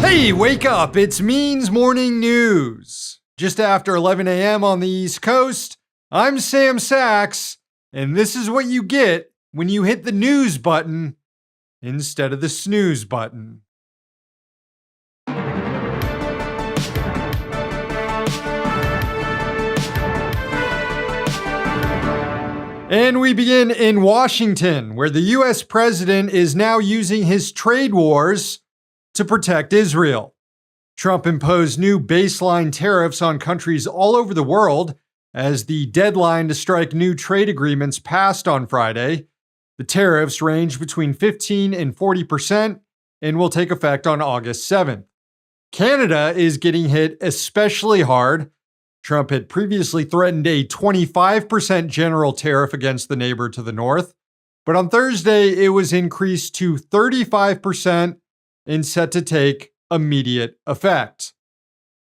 Hey, wake up! It's Means Morning News. Just after 11 a.m. on the East Coast, I'm Sam Sachs, and this is what you get when you hit the news button instead of the snooze button. And we begin in Washington, where the U.S. president is now using his trade wars to protect Israel. Trump imposed new baseline tariffs on countries all over the world as the deadline to strike new trade agreements passed on Friday. The tariffs range between 15% and 40% and will take effect on August 7th. Canada is getting hit especially hard. Trump had previously threatened a 25% general tariff against the neighbor to the north, but on Thursday it was increased to 35% and set to take immediate effect.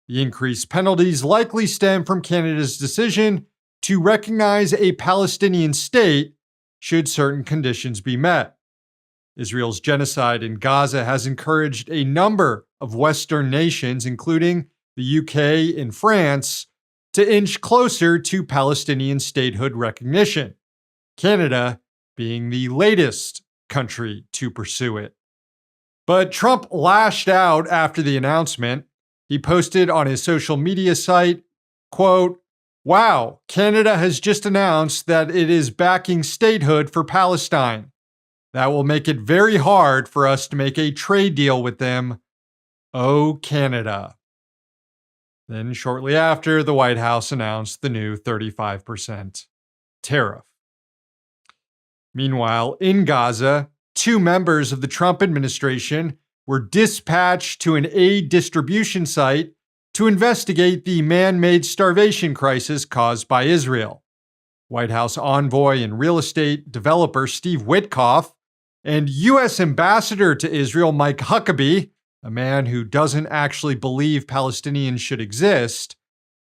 The increased penalties likely stem from Canada's decision to recognize a Palestinian state should certain conditions be met. Israel's genocide in Gaza has encouraged a number of Western nations, including the UK and France, to inch closer to Palestinian statehood recognition, Canada being the latest country to pursue it. But Trump lashed out after the announcement. He posted on his social media site, quote, "Wow, Canada has just announced that it is backing statehood for Palestine. That will make it very hard for us to make a trade deal with them. Oh, Canada." Then shortly after, the White House announced the new 35% tariff. Meanwhile, in Gaza, 2 members of the Trump administration were dispatched to an aid distribution site to investigate the man-made starvation crisis caused by Israel. White House envoy and real estate developer Steve Witkoff and U.S. Ambassador to Israel Mike Huckabee, a man who doesn't actually believe Palestinians should exist,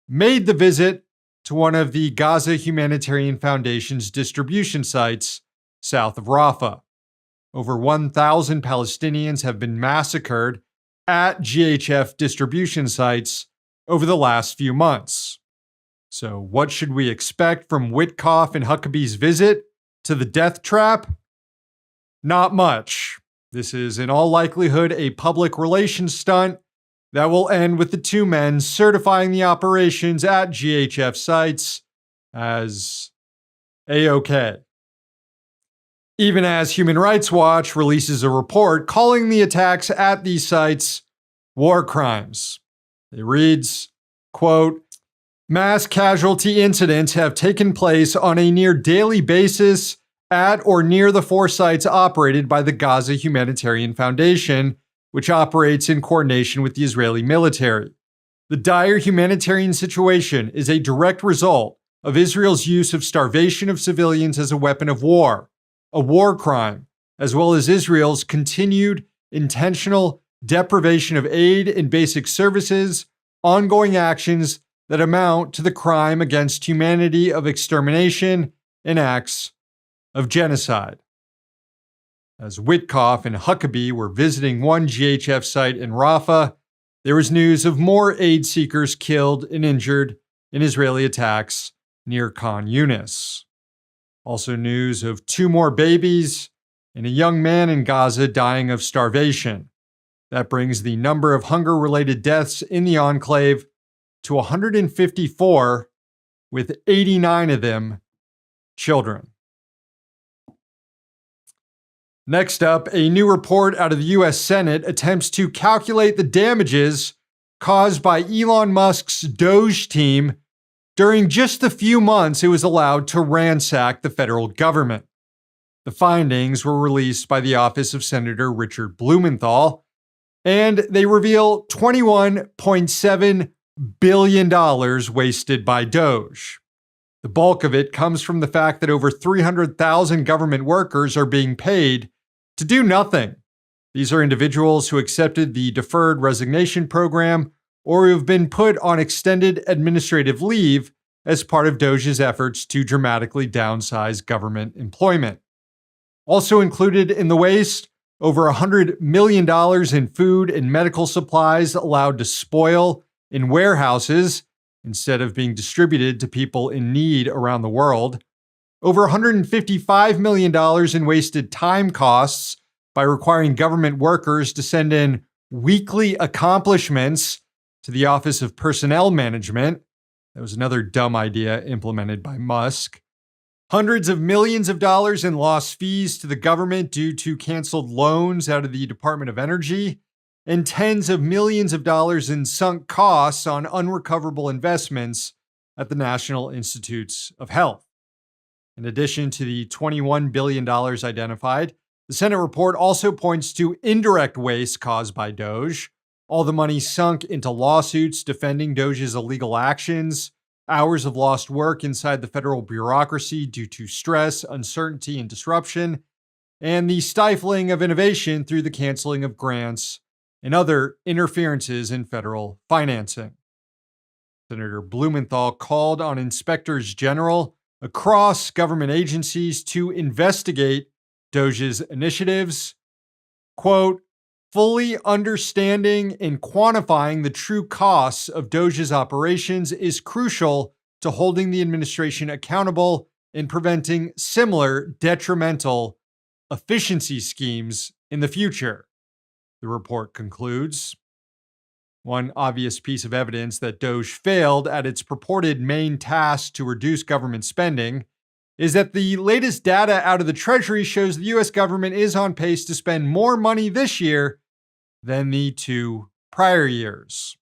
made the visit to one of the Gaza Humanitarian Foundation's distribution sites south of Rafah. Over 1,000 Palestinians have been massacred at GHF distribution sites over the last few months. So what should we expect from Witkoff and Huckabee's visit to the death trap? Not much. This is in all likelihood a public relations stunt that will end with the 2 men certifying the operations at GHF sites as A-OK. Even as Human Rights Watch releases a report calling the attacks at these sites war crimes. It reads, quote, "Mass casualty incidents have taken place on a near daily basis at or near the 4 sites operated by the Gaza Humanitarian Foundation, which operates in coordination with the Israeli military. The dire humanitarian situation is a direct result of Israel's use of starvation of civilians as a weapon of war, a war crime, as well as Israel's continued intentional deprivation of aid and basic services, ongoing actions that amount to the crime against humanity of extermination and acts of genocide." As Witkoff and Huckabee were visiting one GHF site in Rafah, there was news of more aid seekers killed and injured in Israeli attacks near Khan Yunis. Also news of 2 more babies and a young man in Gaza dying of starvation. That brings the number of hunger-related deaths in the enclave to 154, with 89 of them children. Next up, a new report out of the U.S. Senate attempts to calculate the damages caused by Elon Musk's Doge team during just the few months it was allowed to ransack the federal government. The findings were released by the office of Senator Richard Blumenthal, and they reveal $21.7 billion wasted by Doge. The bulk of it comes from the fact that over 300,000 government workers are being paid to do nothing. These are individuals who accepted the deferred resignation program or who have been put on extended administrative leave as part of Doge's efforts to dramatically downsize government employment. Also included in the waste over $100 million in food and medical supplies allowed to spoil in warehouses instead of being distributed to people in need around the world, over $155 million in wasted time costs by requiring government workers to send in weekly accomplishments to the Office of Personnel Management. That was another dumb idea implemented by Musk. Hundreds of millions of dollars in lost fees to the government due to canceled loans out of the Department of Energy, and tens of millions of dollars in sunk costs on unrecoverable investments at the National Institutes of Health. In addition to the $21 billion identified, the Senate report also points to indirect waste caused by Doge, all the money sunk into lawsuits defending Doge's illegal actions, hours of lost work inside the federal bureaucracy due to stress, uncertainty, and disruption, and the stifling of innovation through the canceling of grants and other interferences in federal financing. Senator Blumenthal called on inspectors general across government agencies to investigate Doge's initiatives, quote, fully understanding and quantifying the true costs of Doge's operations is crucial to holding the administration accountable and preventing similar detrimental efficiency schemes in the future, the report concludes. One obvious piece of evidence that Doge failed at its purported main task to reduce government spending is that the latest data out of the Treasury shows the U.S. government is on pace to spend more money this year than the 2 prior years.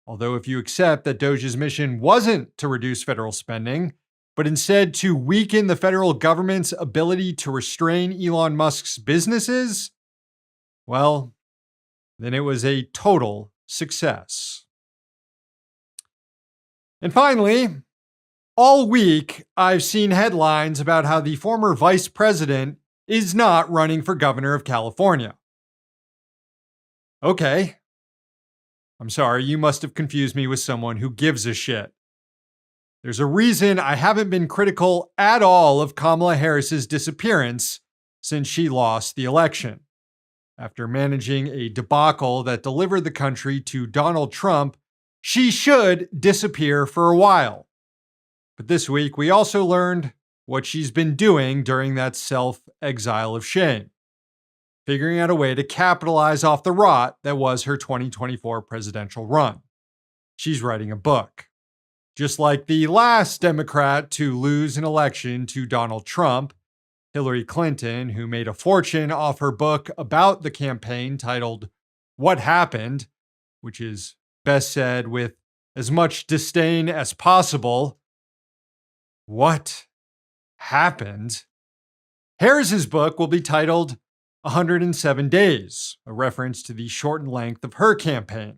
Although if you accept that Doge's mission wasn't to reduce federal spending, but instead to weaken the federal government's ability to restrain Elon Musk's businesses, well, then it was a total success. And finally, all week, I've seen headlines about how the former vice president is not running for governor of California. Okay. I'm sorry, you must have confused me with someone who gives a shit. There's a reason I haven't been critical at all of Kamala Harris's disappearance since she lost the election. After managing a debacle that delivered the country to Donald Trump, she should disappear for a while. But this week, we also learned what she's been doing during that self-exile of shame, figuring out a way to capitalize off the rot that was her 2024 presidential run. She's writing a book. Just like the last Democrat to lose an election to Donald Trump, Hillary Clinton, who made a fortune off her book about the campaign titled What Happened, which is best said with as much disdain as possible. What happened? Harris's book will be titled 107 Days, a reference to the shortened length of her campaign.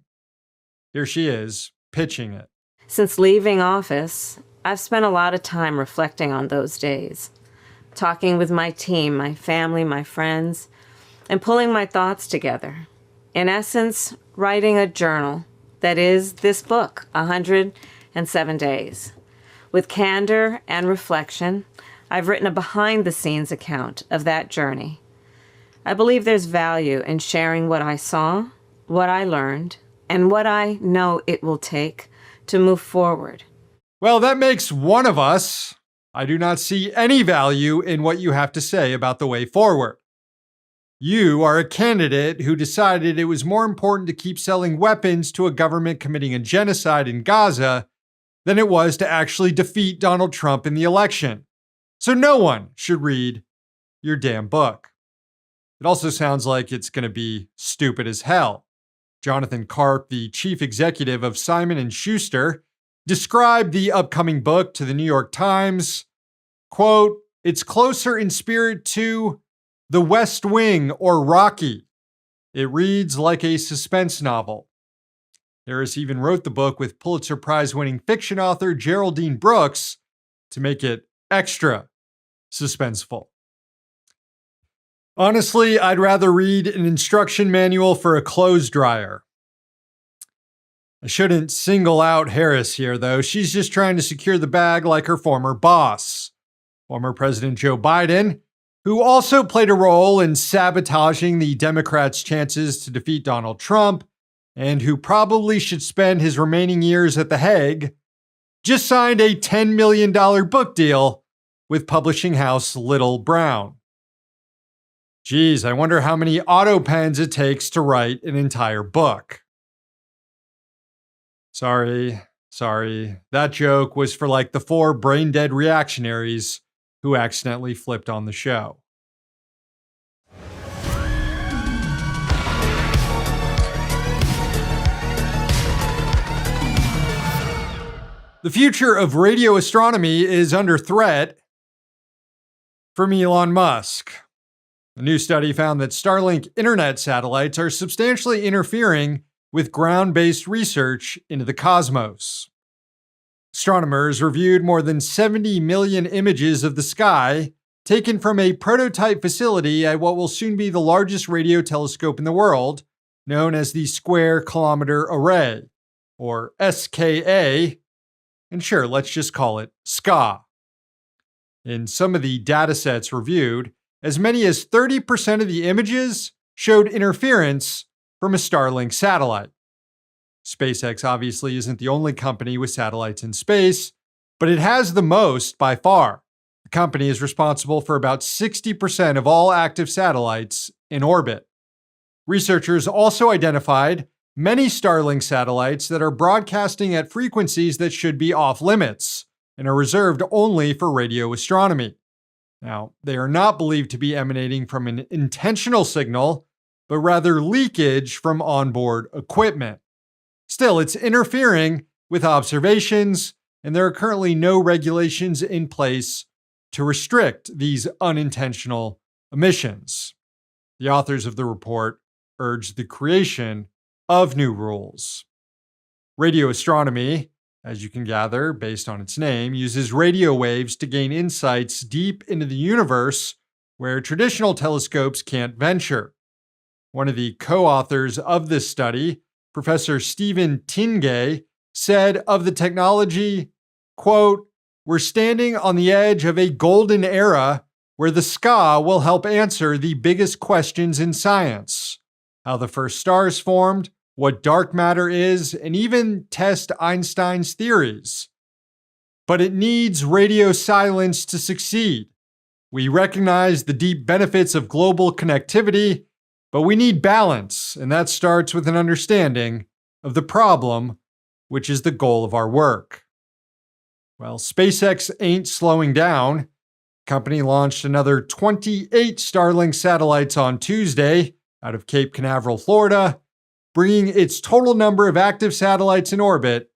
Here she is, pitching it. Since leaving office, I've spent a lot of time reflecting on those days, talking with my team, my family, my friends, and pulling my thoughts together. In essence, writing a journal that is this book, 107 Days. With candor and reflection, I've written a behind-the-scenes account of that journey. I believe there's value in sharing what I saw, what I learned, and what I know it will take to move forward. Well, that makes one of us. I do not see any value in what you have to say about the way forward. You are a candidate who decided it was more important to keep selling weapons to a government committing a genocide in Gaza than it was to actually defeat Donald Trump in the election. So no one should read your damn book. It also sounds like it's going to be stupid as hell. Jonathan Karp, the chief executive of Simon & Schuster, described the upcoming book to the New York Times. Quote, it's closer in spirit to The West Wing or Rocky. It reads like a suspense novel. Harris even wrote the book with Pulitzer Prize-winning fiction author Geraldine Brooks to make it extra suspenseful. Honestly, I'd rather read an instruction manual for a clothes dryer. I shouldn't single out Harris here, though. She's just trying to secure the bag like her former boss. Former President Joe Biden who also played a role in sabotaging the Democrats' chances to defeat Donald Trump, and who probably should spend his remaining years at The Hague, just signed a $10 million book deal with publishing house Little Brown. Geez, I wonder how many auto pens it takes to write an entire book. Sorry. That joke was for like the 4 brain-dead reactionaries who accidentally flipped on the show. The future of radio astronomy is under threat from Elon Musk. A new study found that Starlink internet satellites are substantially interfering with ground-based research into the cosmos. Astronomers reviewed more than 70 million images of the sky taken from a prototype facility at what will soon be the largest radio telescope in the world, known as the Square Kilometer Array, or SKA, and sure, let's just call it SKA. In some of the datasets reviewed, as many as 30% of the images showed interference from a Starlink satellite. SpaceX obviously isn't the only company with satellites in space, but it has the most by far. The company is responsible for about 60% of all active satellites in orbit. Researchers also identified many Starlink satellites that are broadcasting at frequencies that should be off limits and are reserved only for radio astronomy. Now, they are not believed to be emanating from an intentional signal, but rather leakage from onboard equipment. Still, it's interfering with observations, and there are currently no regulations in place to restrict these unintentional emissions. The authors of the report urged the creation of new rules. Radio astronomy, as you can gather based on its name, uses radio waves to gain insights deep into the universe where traditional telescopes can't venture. One of the co-authors of this study, Professor Stephen Tingay, said of the technology, quote, "We're standing on the edge of a golden era where the SKA will help answer the biggest questions in science. How the first stars formed, what dark matter is, and even test Einstein's theories. But it needs radio silence to succeed. We recognize the deep benefits of global connectivity, but we need balance, and that starts with an understanding of the problem, which is the goal of our work." Well, SpaceX ain't slowing down. The company launched another 28 Starlink satellites on Tuesday out of Cape Canaveral, Florida, bringing its total number of active satellites in orbit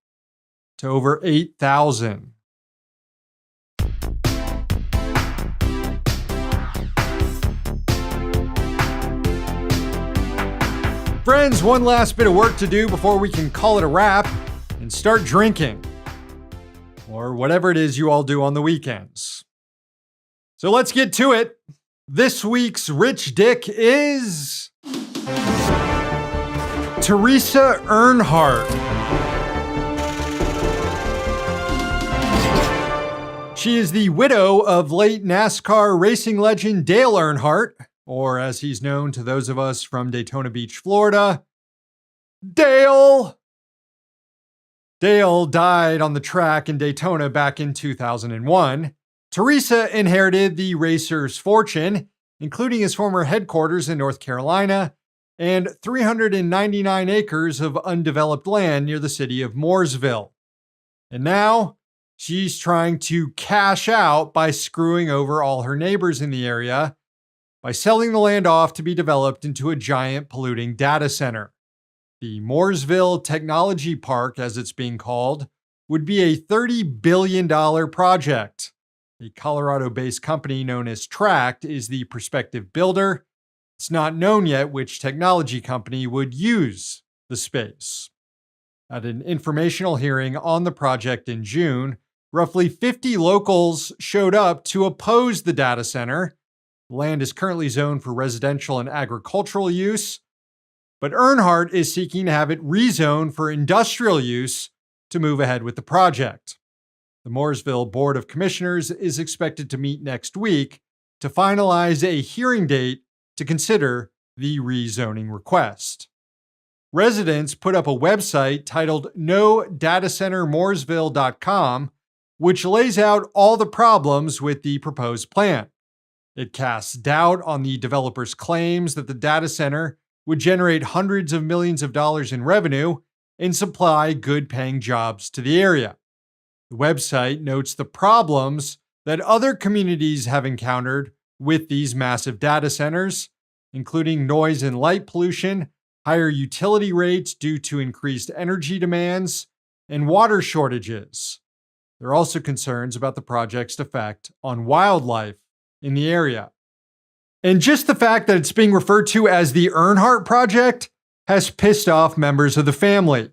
to over 8,000. Friends, one last bit of work to do before we can call it a wrap and start drinking. Or whatever it is you all do on the weekends. So let's get to it. This week's Rich Dick is Teresa Earnhardt. She is the widow of late NASCAR racing legend Dale Earnhardt, or as he's known to those of us from Daytona Beach, Florida, Dale. Dale died on the track in Daytona back in 2001. Teresa inherited the racer's fortune, including his former headquarters in North Carolina and 399 acres of undeveloped land near the city of Mooresville. And now she's trying to cash out by screwing over all her neighbors in the area by selling the land off to be developed into a giant polluting data center. The Mooresville Technology Park, as it's being called, would be a $30 billion project. A Colorado-based company known as Tract is the prospective builder. It's not known yet which technology company would use the space. At an informational hearing on the project in June, roughly 50 locals showed up to oppose the data center. The land is currently zoned for residential and agricultural use, but Earnhardt is seeking to have it rezoned for industrial use to move ahead with the project. The Mooresville Board of Commissioners is expected to meet next week to finalize a hearing date to consider the rezoning request. Residents put up a website titled NoDataCenterMooresville.com, which lays out all the problems with the proposed plan. It casts doubt on the developer's claims that the data center would generate hundreds of millions of dollars in revenue and supply good-paying jobs to the area. The website notes the problems that other communities have encountered with these massive data centers, including noise and light pollution, higher utility rates due to increased energy demands, and water shortages. There are also concerns about the project's effect on wildlife in the area. And just the fact that it's being referred to as the Earnhardt Project has pissed off members of the family.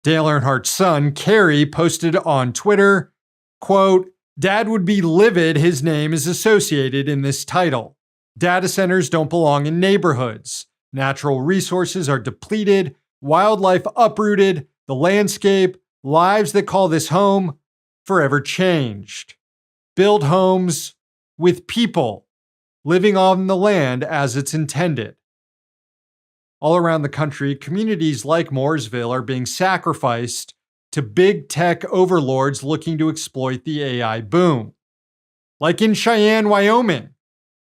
Dale Earnhardt's son, Kerry, posted on Twitter, quote, "Dad would be livid his name is associated in this title. Data centers don't belong in neighborhoods. Natural resources are depleted, wildlife uprooted, the landscape, lives that call this home, forever changed. Build homes with people living on the land as it's intended." All around the country, communities like Mooresville are being sacrificed to big tech overlords looking to exploit the AI boom. Like in Cheyenne, Wyoming,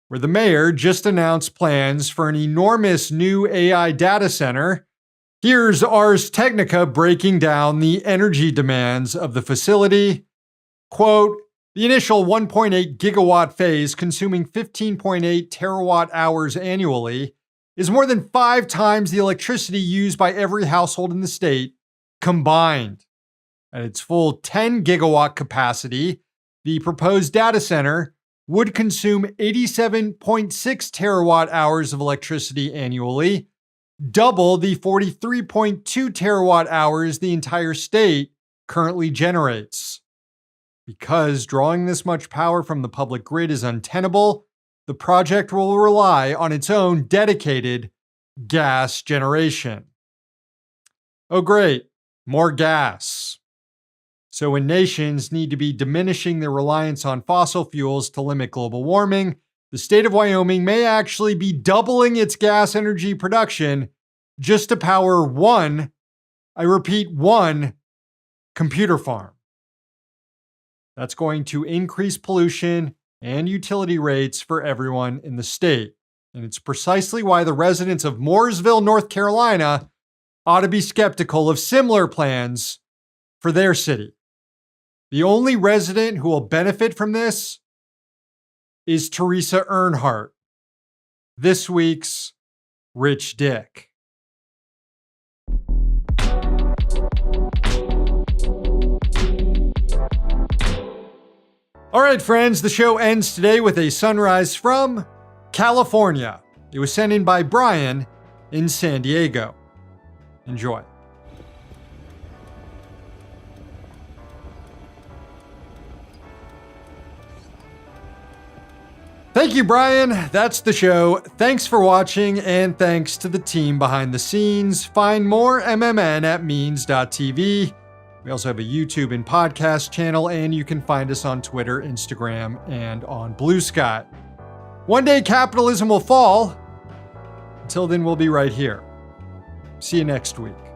where the mayor just announced plans for an enormous new AI data center. Here's Ars Technica breaking down the energy demands of the facility. Quote, "The initial 1.8 gigawatt phase, consuming 15.8 terawatt hours annually, is more than 5 times the electricity used by every household in the state combined. At its full 10 gigawatt capacity, the proposed data center would consume 87.6 terawatt hours of electricity annually, double the 43.2 terawatt hours the entire state currently generates. Because drawing this much power from the public grid is untenable, the project will rely on its own dedicated gas generation." Oh, great, more gas. So when nations need to be diminishing their reliance on fossil fuels to limit global warming, the state of Wyoming may actually be doubling its gas energy production just to power one, I repeat, one computer farm. That's going to increase pollution and utility rates for everyone in the state. And it's precisely why the residents of Mooresville, North Carolina, ought to be skeptical of similar plans for their city. The only resident who will benefit from this is Teresa Earnhardt, this week's Rich Dick. All right, friends, the show ends today with a sunrise from California. It was sent in by Brian in San Diego. Enjoy. Thank you, Brian. That's the show. Thanks for watching, and thanks to the team behind the scenes. Find more MMN at means.tv. We also have a YouTube and podcast channel, and you can find us on Twitter, Instagram, and on Blue Sky. One day capitalism will fall. Until then, we'll be right here. See you next week.